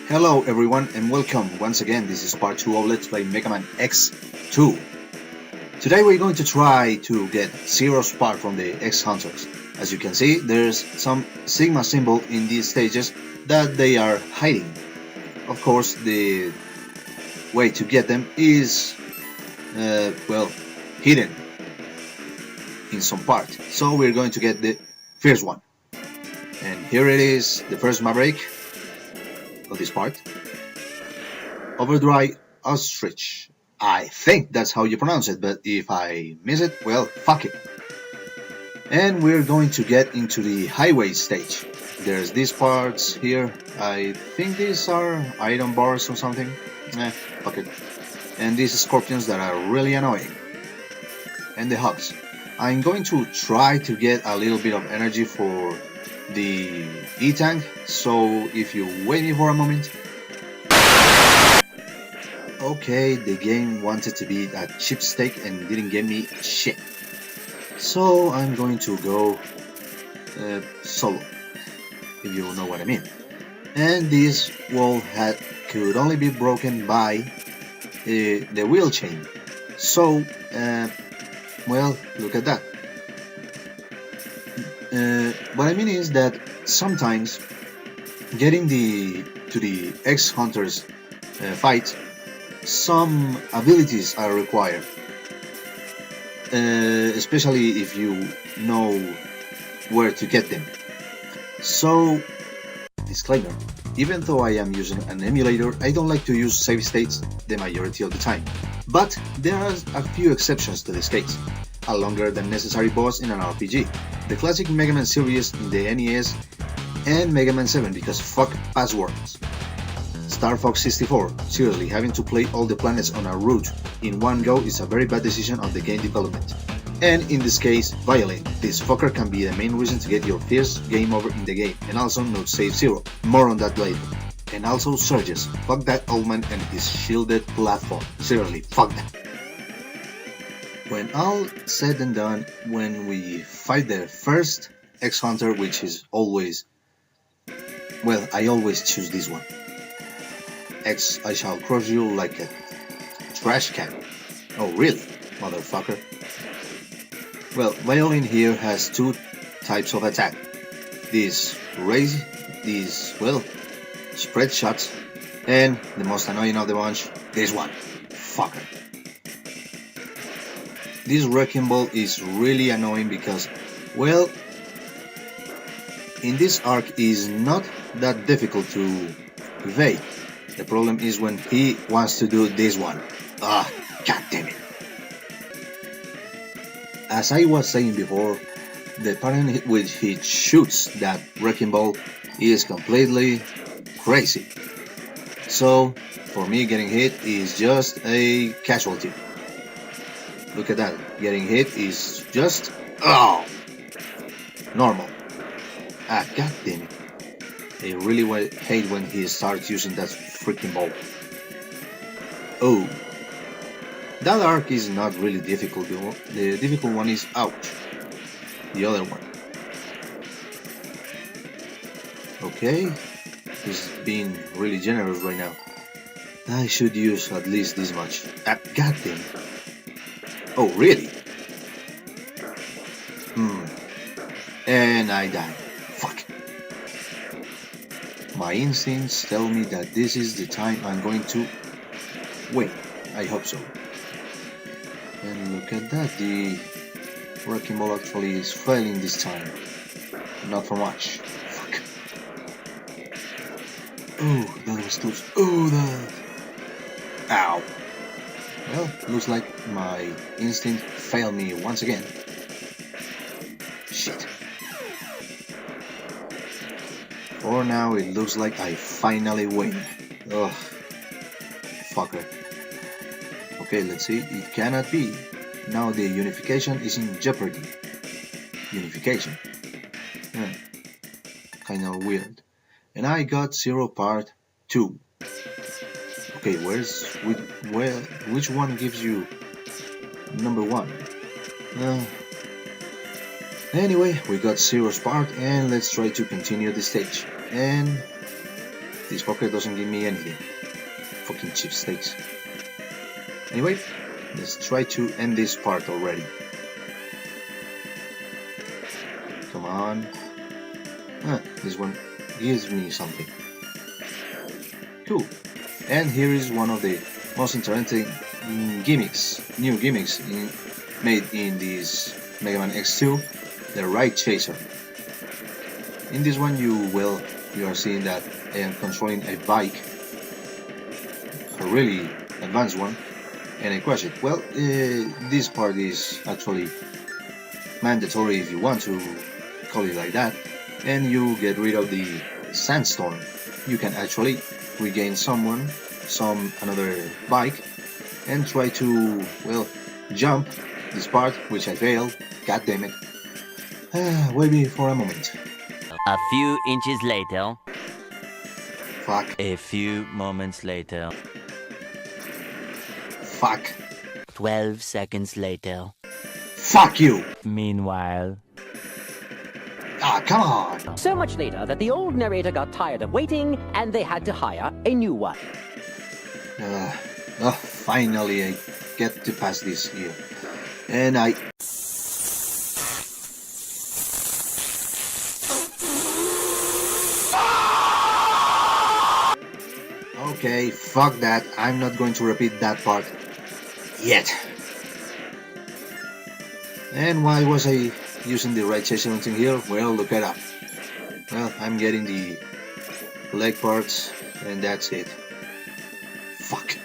Hello everyone and welcome once again. This is part 2 of Let's Play Megaman X2. Today we're going to try to get Zero Spark from the X-Hunters. As you can see, there's some Sigma symbol in these stages that they are hiding. Of course, the way to get them is, hidden in some part. So we're going to get the first one. And here it is, the first Maverick of this part. Overdrive Ostrich. I think that's how you pronounce it, but if I miss it, well, fuck it. And we're going to get into the highway stage. There's these parts here. I think these are iron bars or something. Fuck it. And these scorpions that are really annoying. And the hugs. I'm going to try to get a little bit of energy for the E-tank, so if you wait me for a moment. Okay, the game wanted to be a cheap steak and didn't give me shit. So I'm going to go solo, if you know what I mean. And this wall could only be broken by the wheel chain. So, well, look at that. What I mean is that sometimes getting to the X-Hunters fight, some abilities are required, especially if you know where to get them. So, disclaimer, even though I am using an emulator, I don't like to use save states the majority of the time. But there are a few exceptions to this case. A longer than necessary boss in an RPG, the classic Megaman series in the NES, and Megaman 7 because fuck passwords. Star Fox 64, seriously, having to play all the planets on a route in one go is a very bad decision on the game development. And in this case, violent. This fucker can be the main reason to get your first game over in the game, and also not save zero. More on that later. And also Surges, fuck that old man and his shielded platform. Seriously, fuck that. When all said and done, when we fight the first X-Hunter, which is always, well, I always choose this one. X, I shall crush you like a trash can. Oh really, motherfucker. Well, Violin here has two types of attack. These spread shots, and the most annoying of the bunch, this one, fucker. This Wrecking Ball is really annoying because, well, in this arc is not that difficult to evade. The problem is when he wants to do this one. Ah, god damn it. As I was saying before, the pattern in which he shoots that Wrecking Ball is completely crazy. So, for me getting hit is just a casualty. Look at that, getting hit is just, normal. Ah, god damn it. I really hate when he starts using that freaking ball. Oh, that arc is not really difficult though. The difficult one is ouch. The other one. Okay, he's being really generous right now. I should use at least this much. Ah, god damn it. Oh, really? And I die. Fuck. My instincts tell me that this is the time I'm going to win. I hope so. And look at that, the Wrecking Ball actually is failing this time. Not for much. Fuck. Oh, that was close. Oh, that. Ow. Well, looks like my instinct failed me once again. Shit. For now, it looks like I finally win. Ugh. Fucker. Okay, let's see. It cannot be. Now the unification is in jeopardy. Unification. Kinda weird. And I got Zero Part 2. Okay, which one gives you number 1? Anyway, we got Zero Spark and let's try to continue the stage. And This poker doesn't give me anything. Fucking cheapskates. Anyway, let's try to end this part already. Come on. This one gives me something. Cool. And here is one of the most interesting new gimmicks made in this Megaman X2, the Ride Chaser. In this one you are seeing that I am controlling a bike, a really advanced one, and I crash it. Well, this part is actually mandatory if you want to call it like that, and you get rid of the sandstorm. You can actually regain another bike, and try to, well, jump this part, which I failed. God damn it. Wait me for a moment. A few inches later. Fuck. A few moments later. Fuck. 12 seconds later. Fuck you! Meanwhile. Ah, come on! So much later that the old narrator got tired of waiting and they had to hire a new one. Finally I get to pass this here. And I... Okay, fuck that. I'm not going to repeat that part yet. And why was I using the right chaser thing here? Well, look it up. Well, I'm getting the leg parts, and that's it. Fuck.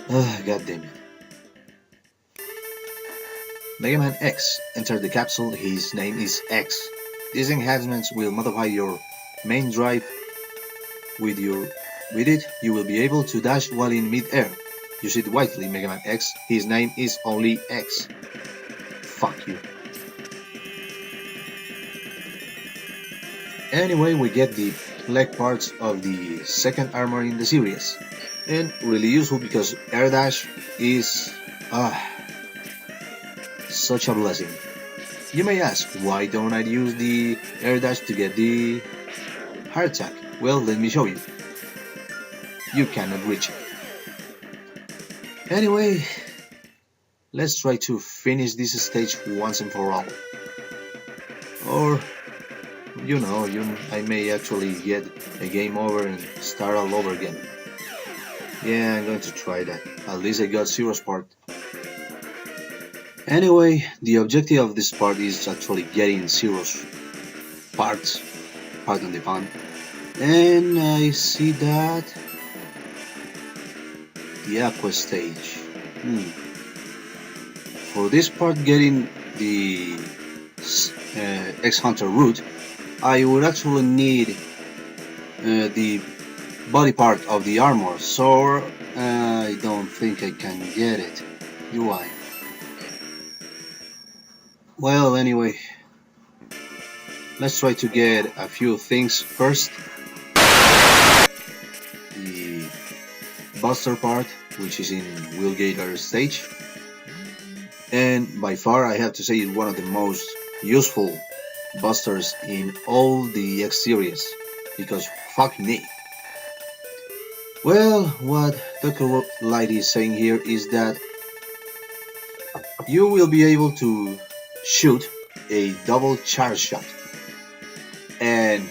God damn it. Megaman X. Enter the capsule. His name is X. These enhancements will modify your main drive. With it, you will be able to dash while in mid-air. Use it wisely, Megaman X. His name is only X. Fuck you. Anyway, we get the leg parts of the second armor in the series. And really useful because air dash is such a blessing. You may ask, why don't I use the air dash to get the heart attack? Well, let me show you. You cannot reach it. Anyway, let's try to finish this stage once and for all. Or, I may actually get a game over and start all over again. Yeah, I'm going to try that. At least I got Zero's part. Anyway, the objective of this part is actually getting Zero's parts. Pardon the pun. And I see that the Aqua stage. For this part, getting the X-Hunter route, I would actually need the body part of the armor, so I don't think I can get it, do I? Well, anyway, let's try to get a few things first. The Buster part, which is in Will Gator stage, and by far I have to say it's one of the most useful Busters in all the X series, because fuck me. Well, what Dr. Light is saying here is that you will be able to shoot a double charge shot, and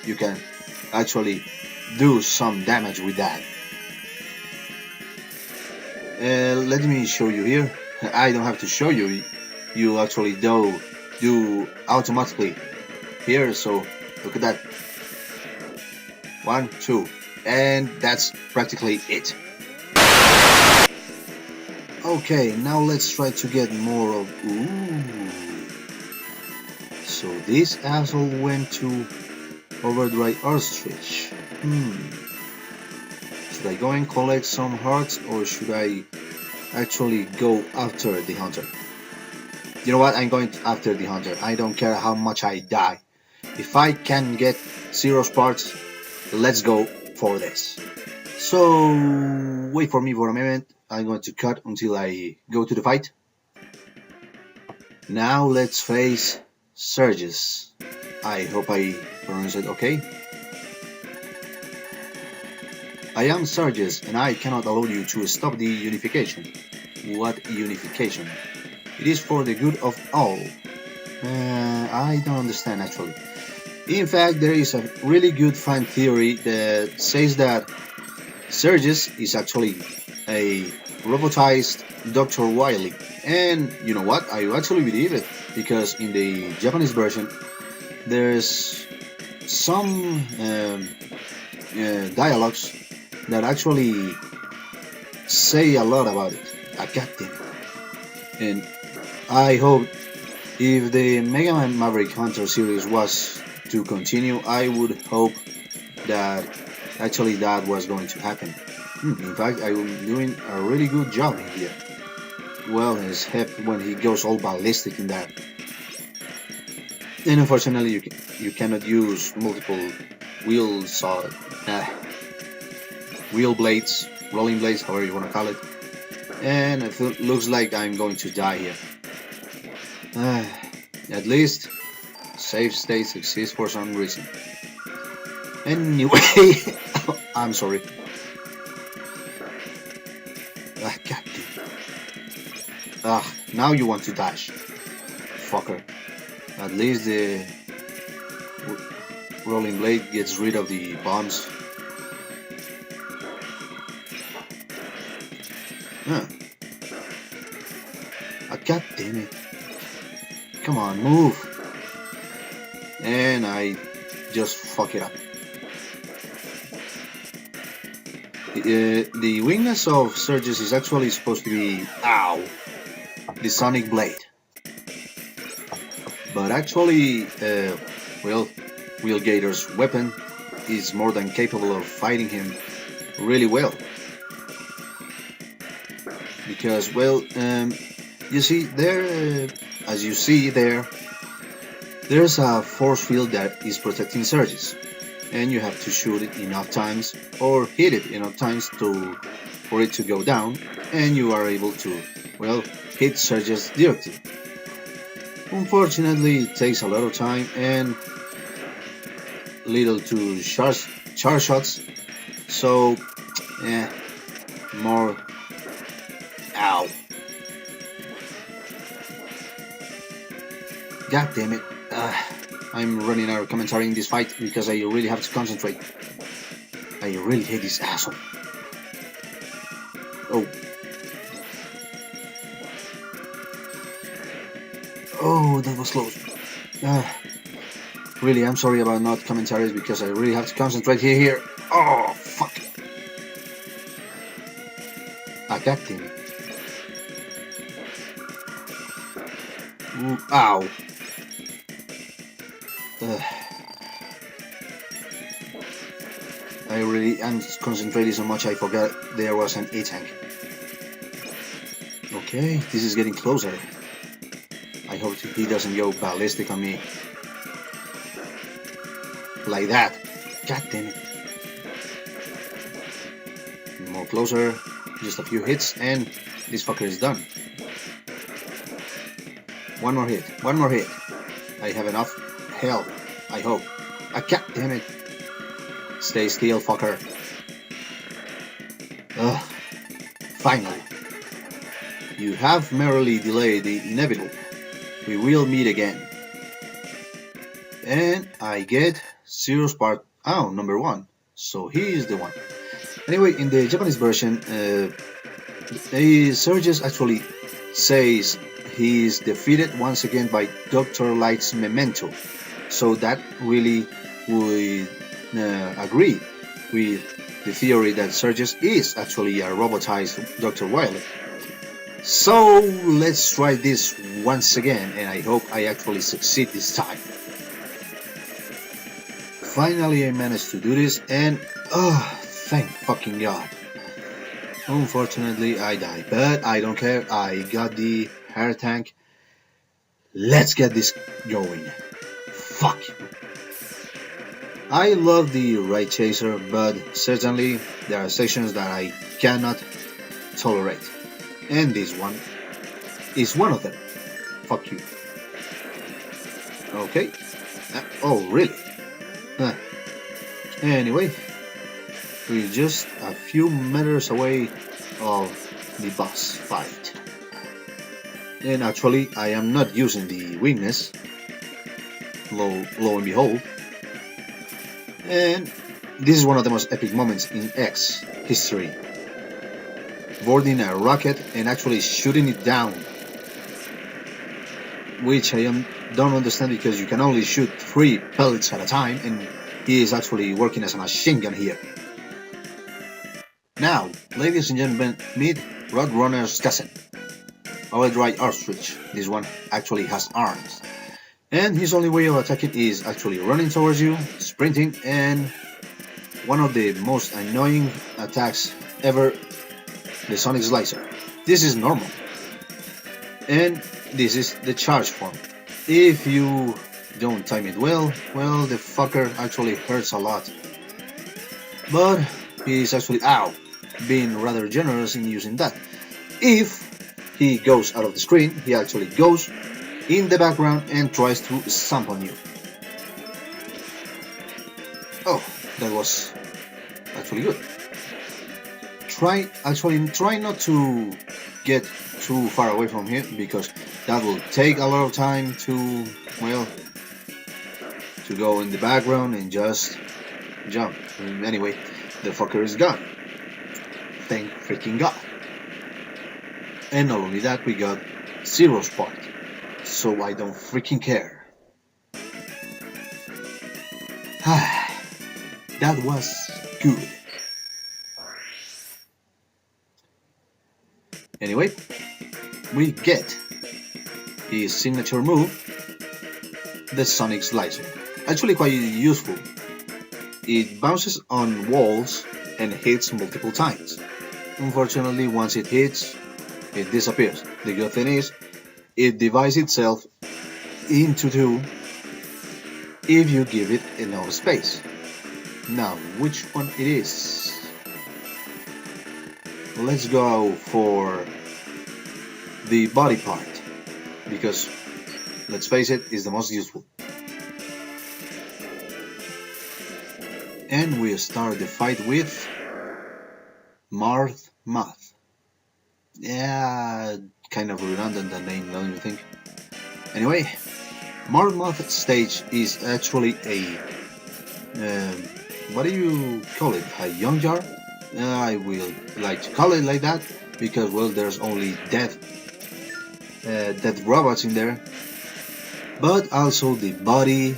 you can actually do some damage with that. Let me show you here. I don't have to show you, you actually do automatically here, so look at that. 1, 2, and that's practically it. Okay, now let's try to get more of... So this asshole went to overdrive ostrich. Should I go and collect some hearts, or should I actually go after the hunter? You know what, I'm going after the hunter. I don't care how much I die. If I can get Zero's parts, let's go for this. So, wait for me for a minute. I'm going to cut until I go to the fight. Now let's face Surges. I hope I pronounced it okay. I am Sarges, and I cannot allow you to stop the unification. What unification? It is for the good of all. I don't understand actually. In fact, there is a really good fan theory that says that Sergis is actually a robotized Dr. Wily. And you know what? I actually believe it because in the Japanese version, there's some dialogues that actually say a lot about it. I got them. And I hope if the Megaman Maverick Hunter series was to continue, I would hope that actually that was going to happen. In fact, I'm doing a really good job in here. Well, except when he goes all ballistic in that. And unfortunately, you cannot use multiple wheels or wheel blades, rolling blades, however you want to call it. And it looks like I'm going to die here. At least, save states exist for some reason. Anyway, I'm sorry. Now you want to dash. Fucker. At least the rolling blade gets rid of the bombs. God damn it. Come on, move. And I just fuck it up. The weakness of Surges is actually supposed to be, ow, the Sonic Blade. But actually, well, Wheelgator's weapon is more than capable of fighting him really well. Because, well, you see, there, as you see there, there's a force field that is protecting Surges. And you have to shoot it enough times or hit it enough times for it to go down, and you are able to, well, hit Surges directly. Unfortunately, it takes a lot of time and little to charge shots, so more. Ow. God damn it. I'm running out of commentary in this fight because I really have to concentrate. I really hate this asshole. Oh. Oh, that was close. Really, I'm sorry about not commentaries because I really have to concentrate here. Oh, fuck. I got him. Ooh, ow. I'm concentrating so much I forgot there was an A-tank. Okay, this is getting closer. I hope he doesn't go ballistic on me. Like that. God damn it. More closer. Just a few hits and this fucker is done. One more hit. One more hit. I have enough health. I hope. God damn it. Stay still, fucker. Ugh. Finally. You have merely delayed the inevitable. We will meet again. And I get Zero's part. Oh, number 1. So he is the one. Anyway, in the Japanese version, Surges actually says he is defeated once again by Dr. Light's memento. So that really would agree with the theory that Surges is actually a robotized Dr. Wily. So let's try this once again, and I hope I actually succeed this time. Finally, I managed to do this, and thank fucking God. Unfortunately, I died, but I don't care. I got the air tank. Let's get this going. Fuck. I love the Ray Chaser, but certainly there are sections that I cannot tolerate. And this one is one of them. Fuck you. Okay. Oh, really? Anyway, we're just a few meters away of the boss fight. And actually, I am not using the weakness, lo and behold. And this is one of the most epic moments in X history. Boarding a rocket and actually shooting it down. Which I don't understand because you can only shoot 3 pellets at a time, and he is actually working as a machine gun here. Now, ladies and gentlemen, meet Roadrunner's cousin, Overdrive Ostrich. This one actually has arms. And his only way of attacking is actually running towards you, sprinting, and one of the most annoying attacks ever, the Sonic Slicer. This is normal. And this is the charge form. If you don't time it well, the fucker actually hurts a lot. But he's actually, being rather generous in using that. If he goes out of the screen, he actually goes in the background and tries to stomp on you. Oh, that was actually good. Try not to get too far away from him because that will take a lot of time to go in the background and just jump. Anyway, the fucker is gone. Thank freaking God. And not only that, we got Zero's part, so I don't freaking care. That was good. Anyway, we get his signature move, the Sonic Slicer. Actually quite useful. It bounces on walls and hits multiple times. Unfortunately, once it hits, it disappears. The good thing is, it divides itself into two if you give it enough space. Now, which one it is? Let's go for the body part, because let's face it, is the most useful. And we start the fight with Marth. Yeah, kind of redundant that name, don't you think? Anyway, Marth stage is actually a what do you call it? A young jar? I will like to call it like that because there's only dead robots in there. But also the body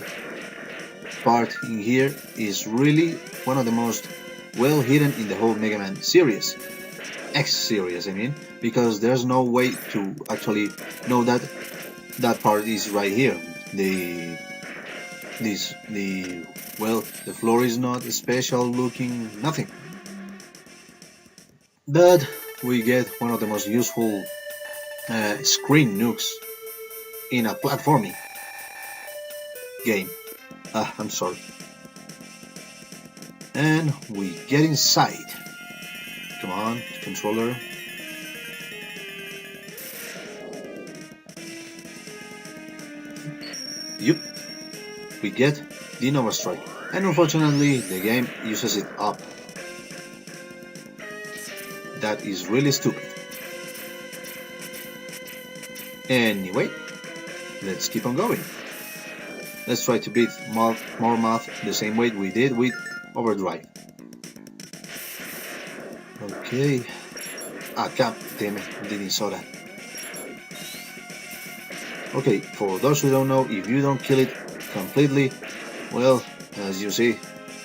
part in here is really one of the most well hidden in the whole Megaman series. X series, I mean, because there's no way to actually know that that part is right here. The floor is not special looking, nothing. But we get one of the most useful screen nukes in a platforming game. I'm sorry. And we get inside. Come on, controller. Yup. We get the Nova Strike. And unfortunately, the game uses it up. That is really stupid. Anyway, let's keep on going. Let's try to beat Marth the same way we did with Overdrive. Okay. God damn it, didn't saw that. Okay, for those who don't know, if you don't kill it completely, as you see,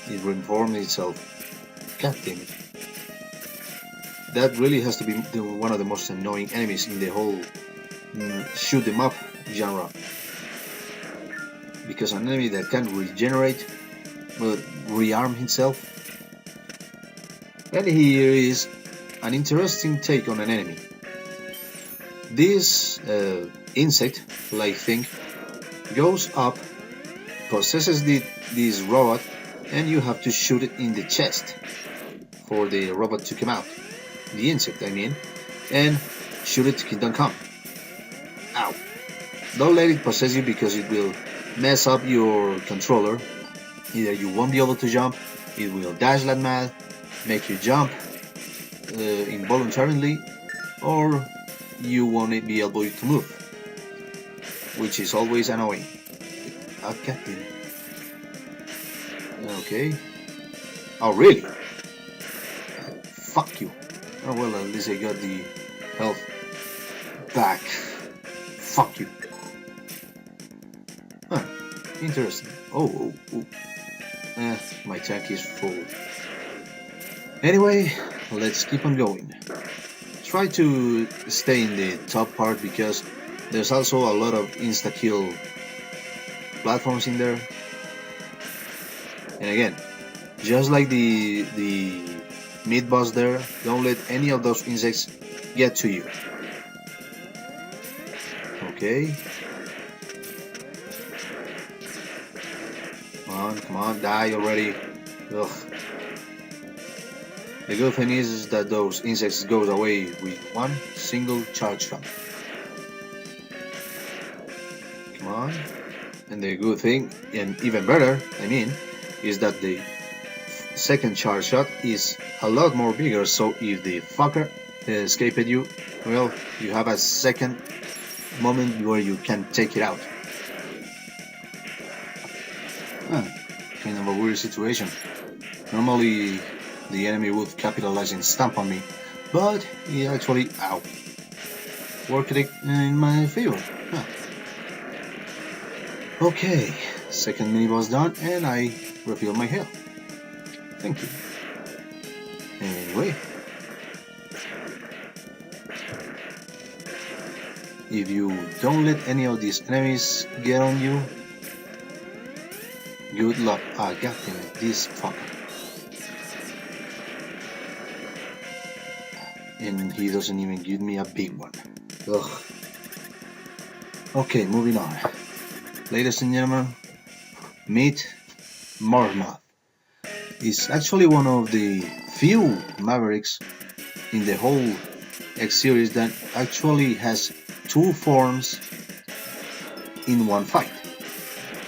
it reforms itself. God damn it. That really has to be one of the most annoying enemies in the whole shoot 'em up genre. Because an enemy that can regenerate will rearm himself. And here is an interesting take on an enemy. This insect-like thing goes up, possesses this robot, and you have to shoot it in the chest for the robot to come out. The insect, I mean, and shoot it to Kingdom Come. Ow! Don't let it possess you because it will mess up your controller. Either you won't be able to jump, it will dash like mad, make you jump involuntarily, or you won't be able to move, which is always annoying. Okay. Okay. Oh, really? Fuck you. Oh, well, at least I got the health back. Fuck you. Huh. Interesting. Oh. My tank is full. Anyway, let's keep on going. Try to stay in the top part because there's also a lot of insta-kill platforms in there. And again, just like the mid boss there, don't let any of those insects get to you. Okay. Come on, die already. Ugh. The good thing is that those insects goes away with one single charge shot. Come on. And the good thing, and even better, I mean, is that the second charge shot is a lot more bigger, so if the fucker escaped you, well, you have a second moment where you can take it out. Kind of a weird situation. Normally the enemy would capitalize and stamp on me, but he actually, worked it in my favor. Huh. Okay, second mini boss done, and I refill my health. Thank you. Anyway, if you don't let any of these enemies get on you, good luck. God damn it, this fucker. And he doesn't even give me a big one. Ugh. Okay, moving on. Ladies and gentlemen, meet Marmoth. Is actually one of the few Mavericks in the whole X series that actually has two forms in one fight.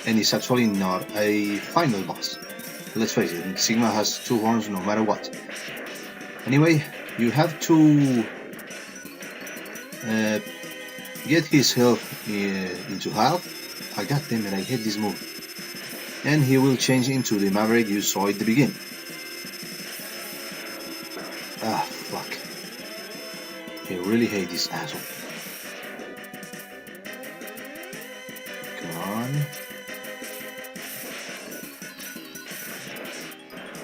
And it's actually not a final boss. Let's face it, Sigma has two forms no matter what. Anyway, you have to get his health into half. God damn it, I hate this move. And he will change into the Maverick you saw at the beginning. Fuck. I really hate this asshole. Come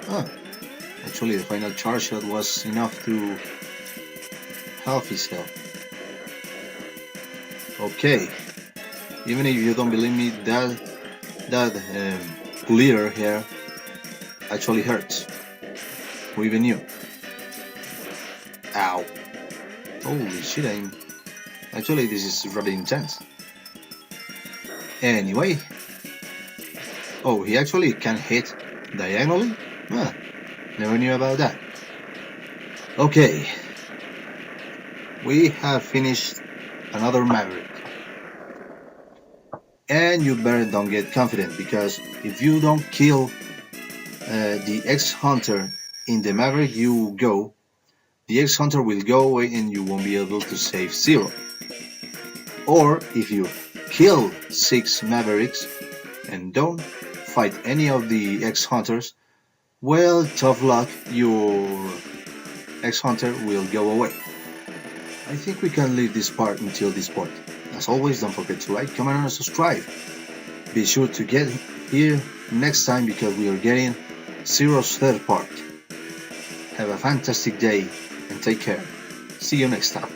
on. Actually the final charge shot was enough to half his health. Okay. Even if you don't believe me, that glitter here actually hurts. Who even knew? Ow. Holy shit, actually this is rather intense. Anyway. Oh, he actually can hit diagonally? Never knew about that. Okay. We have finished another Maverick. And you better don't get confident, because if you don't kill the X-Hunter in the Maverick you go, the X-Hunter will go away and you won't be able to save Zero. Or if you kill 6 Mavericks and don't fight any of the X-Hunters, well, tough luck, your X-Hunter will go away. I think we can leave this part until this point. As always, don't forget to like, comment, and subscribe. Be sure to get here next time because we are getting Zero's third part. Have a fantastic day and take care. See you next time.